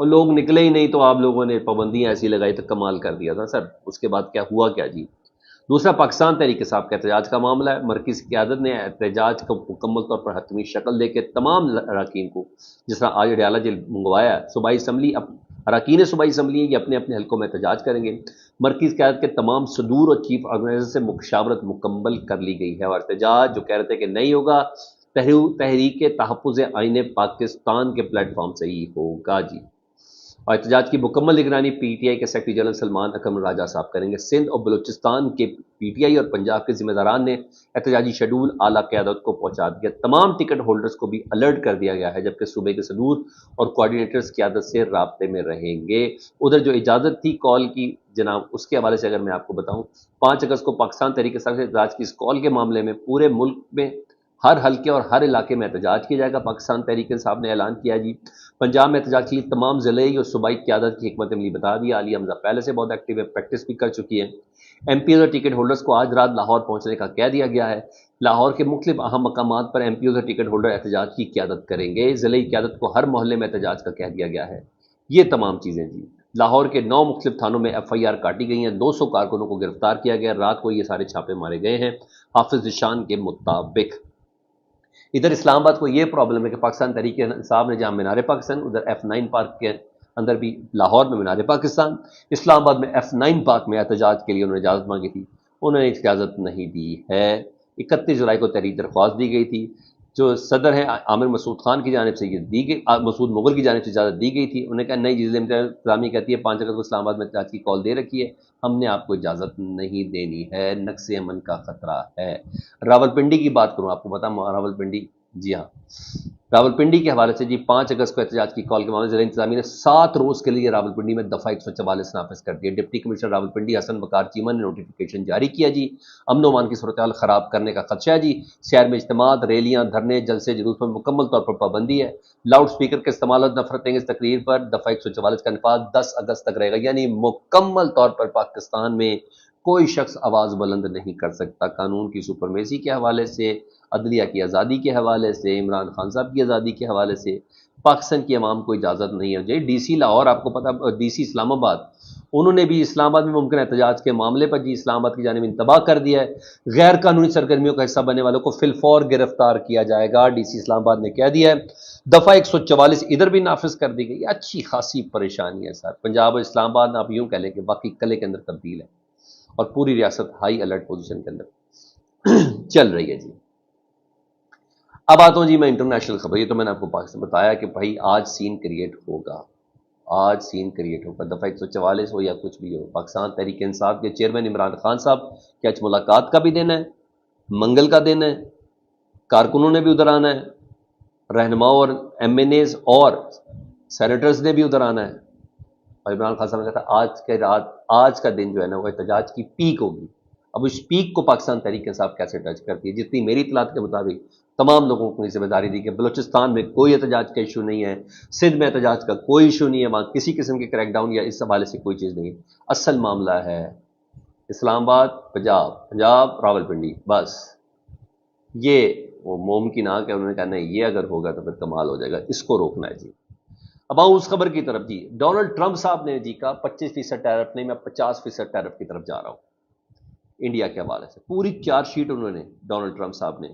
اور لوگ نکلے ہی نہیں تو آپ لوگوں نے پابندیاں ایسی لگائی تو کمال کر دیا تھا سر. اس کے بعد کیا ہوا کیا جی؟ دوسرا پاکستان تحریک انصاف کا احتجاج کا معاملہ ہے. مرکز کی قیادت نے احتجاج کو مکمل طور پر حتمی شکل دے کے تمام اراکین کو، جس طرح آج ڈیالہ جیل منگوایا ہے، صوبائی اسمبلی اراکین صوبائی اسمبلی یہ اپنے اپنے حلقوں میں احتجاج کریں گے. مرکز قیادت کے تمام صدور اور چیف آرگنائزر سے مشاورت مکمل کر لی گئی ہے، اور احتجاج جو کہہ رہے تھے کہ نہیں ہوگا، تحریک تحفظ آئین پاکستان کے پلیٹ فارم سے ہی ہوگا جی. اور احتجاج کی مکمل نگرانی پی ٹی آئی کے سیکرٹری جنرل سلمان اکرم راجہ صاحب کریں گے. سندھ اور بلوچستان کے پی ٹی آئی اور پنجاب کے ذمہ داران نے احتجاجی شیڈول اعلیٰ قیادت کو پہنچا دیا. تمام ٹکٹ ہولڈرز کو بھی الرٹ کر دیا گیا ہے، جبکہ صوبے کے صدور اور کوآرڈینیٹرز قیادت سے رابطے میں رہیں گے. ادھر جو اجازت تھی کال کی جناب، اس کے حوالے سے اگر میں آپ کو بتاؤں، 5 اگست کو پاکستان تحریک انصاف سے احتجاج کی اس کال کے معاملے میں پورے ملک میں ہر حلقے اور ہر علاقے میں احتجاج کیا جائے گا. پاکستان تحریک انصاف نے اعلان کیا جی. پنجاب میں احتجاج کے لیے تمام ضلعی اور صوبائی قیادت کی حکمت عملی بتا دی. عالیہ حمزہ پہلے سے بہت ایکٹیو ہے، پریکٹس بھی کر چکی ہے. ایم پیز اور ٹکٹ ہولڈرز کو آج رات لاہور پہنچنے کا کہہ دیا گیا ہے. لاہور کے مختلف اہم مقامات پر ایم پیز اور ٹکٹ ہولڈر احتجاج کی قیادت کریں گے. ضلعی قیادت کو ہر محلے میں احتجاج کا کہہ دیا گیا ہے. یہ تمام چیزیں جی. لاہور کے 9 مختلف تھانوں میں ایف آئی آر کاٹی گئی ہیں. 200 کارکنوں کو گرفتار کیا گیا. رات کو یہ سارے چھاپے مارے گئے ہیں حافظ ذیشان کے مطابق. ادھر اسلام آباد کو یہ پرابلم ہے کہ پاکستان تحریک انصاف نے جہاں مینار پاکستان، ادھر F9 پارک کے اندر بھی، لاہور میں مینار پاکستان، اسلام آباد میں F9 پارک میں احتجاج کے لیے انہوں نے اجازت مانگی تھی، انہوں نے اجازت نہیں دی ہے. 31 جولائی کو تحریر درخواست دی گئی تھی. جو صدر ہیں عامر مسعود خان کی جانب سے یہ دی گئی، مسعود مغل کی جانب سے اجازت دی گئی تھی. انہوں نے کہا نہیں، ضلع انتظامیہ کہتی ہے 5 اگست کو اسلام آباد میں احتجاج کی کال دے رکھی ہے، ہم نے آپ کو اجازت نہیں دینی ہے، نقص امن کا خطرہ ہے. راولپنڈی کی بات کروں، آپ کو پتا راولپنڈی، جی ہاں، راولپنڈی کے حوالے سے جی 5 اگست کو احتجاج کی کال کے معاملے میں ضلع انتظامیہ نے 7 روز کے لیے راولپنڈی میں دفعہ 144 نافذ کر دیا. ڈپٹی کمشنر راولپنڈی حسن وقار چیمہ نے نوٹیفیکیشن جاری کیا جی. امن و امان کی صورتحال خراب کرنے کا خدشہ ہے جی. شہر میں اجتماعات، ریلیاں، دھرنے، جلسے، جلوس پر مکمل طور پر پابندی ہے. لاؤڈ سپیکر کے استعمال اور نفرت انگیز تقریر پر دفعہ 144 کا نفاذ 10 اگست تک رہے گا. یعنی مکمل طور پر پاکستان میں کوئی شخص آواز بلند نہیں کر سکتا. قانون کی سپرمیسی کے حوالے سے، عدلیہ کی آزادی کے حوالے سے، عمران خان صاحب کی آزادی کے حوالے سے پاکستان کی عوام کو اجازت نہیں ہے. ڈی سی لاہور، آپ کو پتا ڈی سی اسلام آباد، انہوں نے بھی اسلام آباد میں ممکن احتجاج کے معاملے پر جی اسلام آباد کی جانب انتباہ کر دیا ہے. غیر قانونی سرگرمیوں کا حصہ بننے والوں کو فی الفور گرفتار کیا جائے گا. ڈی سی اسلام آباد نے کہہ دیا ہے. دفعہ 144 ادھر بھی نافذ کر دی گئی. اچھی خاصی پریشانی ہے سر. پنجاب اور اسلام آباد آپ یوں کہہ لیں کہ باقی قلعے کے اندر تبدیل ہے، اور پوری ریاست ہائی الرٹ پوزیشن کے اندر چل رہی ہے جی. اب آتا ہوں جی میں انٹرنیشنل خبر. یہ تو میں نے آپ کو پاکستان بتایا کہ بھائی آج سین کریٹ ہوگا، آج سین کریٹ ہوگا. دفعہ 144 ہو یا کچھ بھی ہو، پاکستان تحریک انصاف کے چیئرمین عمران خان صاحب کے آج ملاقات کا بھی دن ہے، منگل کا دن ہے، کارکنوں نے بھی ادھر آنا ہے، رہنماؤں اور ایم این ایز اور سینیٹرز نے بھی ادھر آنا ہے. اور عمران خان صاحب نے کہا تھا آج کا دن جو ہے نا وہ احتجاج کی پیک ہوگی. اب اس پیک کو پاکستان تحریک انصاف کیسے ٹچ کرتی ہے؟ جتنی میری اطلاعات کے مطابق تمام لوگوں کو ذمہ داری دی کہ بلوچستان میں کوئی احتجاج کا ایشو نہیں ہے، سندھ میں احتجاج کا کوئی ایشو نہیں ہے، وہاں کسی قسم کے کریک ڈاؤن یا اس حوالے سے کوئی چیز نہیں ہے. اصل معاملہ ہے اسلام آباد، پنجاب راولپنڈی. بس یہ وہ ممکن آ کہ انہوں نے کہا نہیں، یہ اگر ہوگا تو پھر کمال ہو جائے گا، اس کو روکنا ہے جی. اب آؤں اس خبر کی طرف جی. ڈونلڈ ٹرمپ صاحب نے جی کہا 25% ٹیرف نہیں، میں 50% ٹیرف کی طرف جا رہا ہوں انڈیا کے حوالے سے. پوری 4 شیٹ انہوں نے ڈونلڈ ٹرمپ صاحب نے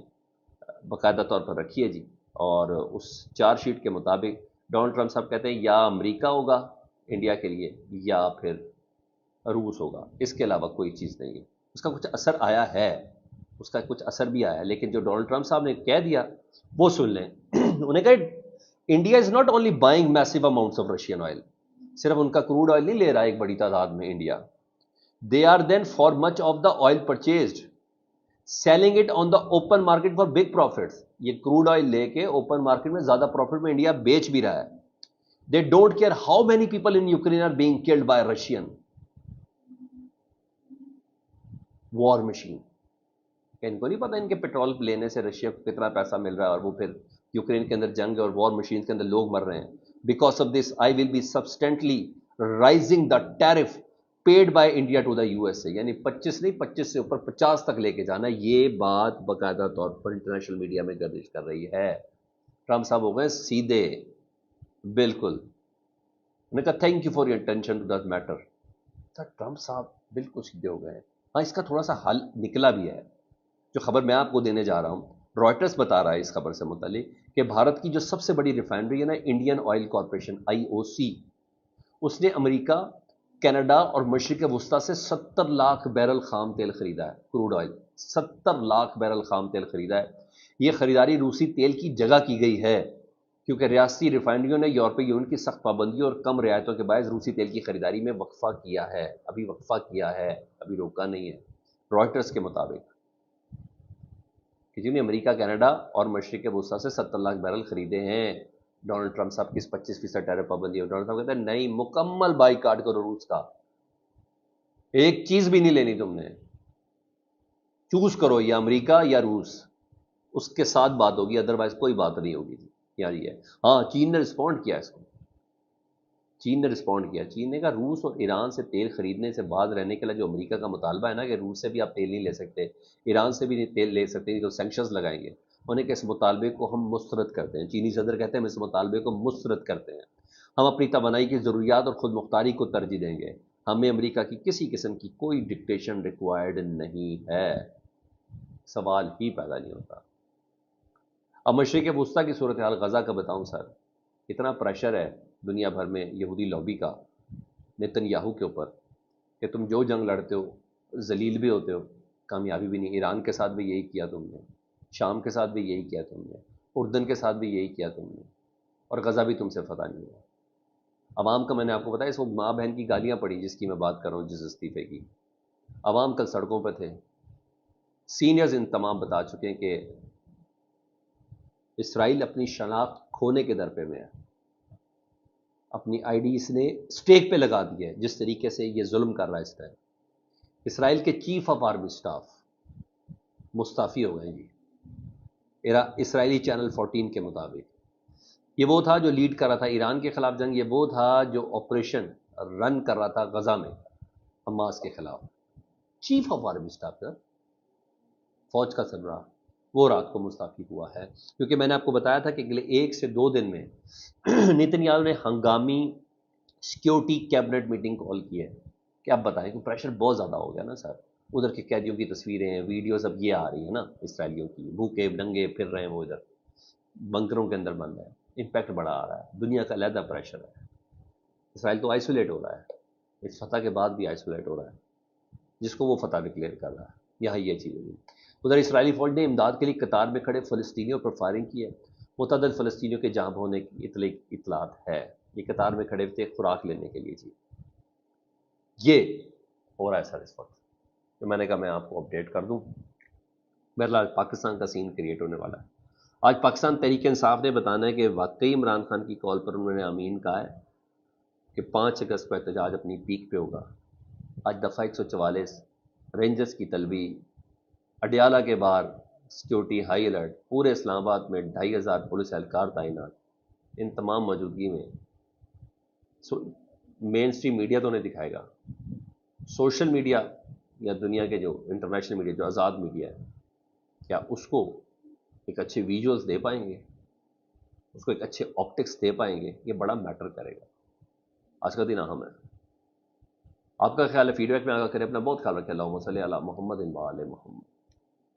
باقاعدہ طور پر رکھی ہے جی. اور اس 4 شیٹ کے مطابق ڈونلڈ ٹرمپ صاحب کہتے ہیں یا امریکہ ہوگا انڈیا کے لیے یا پھر روس ہوگا، اس کے علاوہ کوئی چیز نہیں ہے. اس کا کچھ اثر آیا ہے، اس کا کچھ اثر بھی آیا ہے، لیکن جو ڈونلڈ ٹرمپ صاحب نے کہہ دیا وہ سن لیں. انہوں نے کہا India is not only buying massive amounts of Russian oil. صرف ان کا کروڈ آئل نہیں لے رہا ایک بڑی تعداد میں India. They are then for much of the oil purchased selling it on the open market for big profits. یہ کروڈ آئل لے کے اوپن مارکیٹ میں زیادہ پروفٹ میں انڈیا بیچ بھی رہا ہے. They don't care how many people in Ukraine are being killed by Russian war machine. ان کو نہیں پتا ان کے پیٹرول لینے سے رشیا کو کتنا پیسہ مل رہا ہے، اور وہ پھر یوکرین کے اندر جنگ اور وار مشین کے اندر لوگ مر رہے ہیں. Because of this I will be substantially raising the tariff paid by India to the U S A. یعنی 25 نہیں، 25 سے اوپر 50 تک لے کے جانا. یہ بات باقاعدہ طور پر انٹرنیشنل میڈیا میں گردش کر رہی ہے. ٹرمپ صاحب ہو گئے سیدھے بالکل. نے کہا thank you for your attention to that matter. Trump صاحب بالکل سیدھے ہو گئے. ہاں اس کا تھوڑا سا حل نکلا بھی ہے. جو خبر میں آپ کو دینے جا رہا ہوں، رائٹرز بتا رہا ہے اس خبر سے متعلق کہ بھارت کی جو سب سے بڑی ریفائنری ہے نا، انڈین آئل کارپوریشن IOC، اس نے امریکہ، کینیڈا اور مشرق وسطیٰ سے 70 لاکھ بیرل خام تیل خریدا ہے، کروڈ آئل. 70 لاکھ بیرل خام تیل خریدا ہے. یہ خریداری روسی تیل کی جگہ کی گئی ہے کیونکہ ریاستی ریفائنریوں نے یورپی یونین کی سخت پابندیوں اور کم رعایتوں کے باعث روسی تیل کی خریداری میں وقفہ کیا ہے. ابھی وقفہ کیا ہے، ابھی روکا نہیں ہے. رائٹرز کے مطابق کہ جنہوں نے امریکہ، کینیڈا اور مشرق وسطیٰ سے 70 لاکھ بیرل خریدے ہیں. ڈونلڈ ٹرمپ صاحب کی 25% ٹیرف پابندی ہے. ڈونلڈ ٹرمپ کہتے ہیں نہیں، مکمل بائی کاٹ کرو روس کا، ایک چیز بھی نہیں لینی تم نے، چوز کرو یا امریکہ یا روس، اس کے ساتھ بات ہوگی، ادروائز کوئی بات نہیں ہوگی. یار یہ ہے. ہاں چین نے رسپونڈ کیا اس کو، چین نے رسپونڈ کیا. چین نے کہا روس اور ایران سے تیل خریدنے سے باز رہنے کے لیے جو امریکہ کا مطالبہ ہے نا کہ روس سے بھی آپ تیل نہیں لے سکتے، ایران سے بھی نہیں تیل لے سکتے، نہیں تو سینکشنز لگائیں گے، انہیں کہ اس مطالبے کو ہم مسترد کرتے ہیں. چینی صدر کہتے ہیں ہم اس مطالبے کو مسترد کرتے ہیں، ہم اپنی توانائی کی ضروریات اور خود مختاری کو ترجیح دیں گے، ہمیں امریکہ کی کسی قسم کی کوئی ڈکٹیشن ریکوائرڈ نہیں ہے. سوال ہی پیدا نہیں ہوتا. اب مشرق وسطیٰ کی صورتحال غزہ کا بتاؤں سر. اتنا پریشر ہے دنیا بھر میں یہودی لابی کا نیتن یاہو کے اوپر کہ تم جو جنگ لڑتے ہو ذلیل بھی ہوتے ہو، کامیابی بھی نہیں. ایران کے ساتھ بھی یہی کیا تم نے، شام کے ساتھ بھی یہی کیا تم نے، اردن کے ساتھ بھی یہی کیا تم نے، اور غزہ بھی تم سے فتح نہیں ہوا. عوام کا میں نے آپ کو بتایا اس وقت ماں بہن کی گالیاں پڑی جس کی میں بات کر رہا ہوں، جس استعفے کی. عوام کل سڑکوں پہ تھے. سینئرز ان تمام بتا چکے ہیں کہ اسرائیل اپنی شناخت کھونے کے در پہ میں ہے. اپنی آئی ڈی اس نے اسٹیک پہ لگا دی ہے جس طریقے سے یہ ظلم کر رہا ہے اس طرح. اسرائیل کے چیف آف آرمی سٹاف مستعفی ہو گئے جی، اسرائیلی چینل 14 کے مطابق. یہ وہ تھا جو لیڈ کر رہا تھا ایران کے خلاف جنگ، یہ وہ تھا جو آپریشن رن کر رہا تھا غزہ میں حماس کے خلاف. چیف آف آرمی سٹاف کا فوج کا سربراہ وہ رات کو مستعفی ہوا ہے کیونکہ میں نے آپ کو بتایا تھا کہ اگلے 1 سے 2 دن میں نیتن یاہو نے ہنگامی سیکیورٹی کیبنٹ میٹنگ کال کی ہے. کہ آپ بتائیں کہ پریشر بہت زیادہ ہو گیا نا سر. ادھر کے قیدیوں کی تصویریں ہیں، ویڈیوز اب یہ آ رہی ہیں نا اسرائیلیوں کی، بھوکے ننگے پھر رہے ہیں وہ ادھر بنکروں کے اندر بند ہے. امپیکٹ بڑا آ رہا ہے، دنیا کا علیحدہ پریشر ہے. اسرائیل تو آئسولیٹ ہو رہا ہے، اس فتح کے بعد بھی آئسولیٹ ہو رہا ہے جس کو وہ فتح ڈکلیئر کر رہا ہے. یہاں یہ چیز ہوئی. ادھر اسرائیلی فوج نے امداد کے لیے قطار میں کھڑے فلسطینیوں پر فائرنگ کی ہے. متعدد فلسطینیوں کے جاں ہونے کی اطلاعات ہے. یہ قطار میں کھڑے تھے خوراک لینے کے لیے جی. یہ ہو رہا ہے سر اس وقت. تو میں نے کہا میں آپ کو اپڈیٹ کر دوں. بہرحال پاکستان کا سین کریٹ ہونے والا ہے. آج پاکستان تحریک انصاف نے بتانا ہے کہ واقعی عمران خان کی کال پر انہوں نے امین کہا ہے کہ 5 اگست کو احتجاج اپنی پیک پہ ہوگا. آج دفعہ 144 رینجرز کی طلبی، اڈیالہ کے باہر سیکیورٹی ہائی الرٹ، پورے اسلام آباد میں 2500 پولیس اہلکار تعینات. ان تمام موجودگی میں مین اسٹریم میڈیا تو نہیں دکھائے گا، سوشل میڈیا یا دنیا کے جو انٹرنیشنل میڈیا جو آزاد میڈیا ہے، کیا اس کو ایک اچھے ویژولز دے پائیں گے، اس کو ایک اچھے آپٹکس دے پائیں گے؟ یہ بڑا میٹر کرے گا. آج کا دن اہم ہے. آپ کا خیال ہے؟ فیڈ بیک میں آگاہ کریں. اپنا بہت خیال رکھیں. اللہم صلی علی محمد و آل محمد.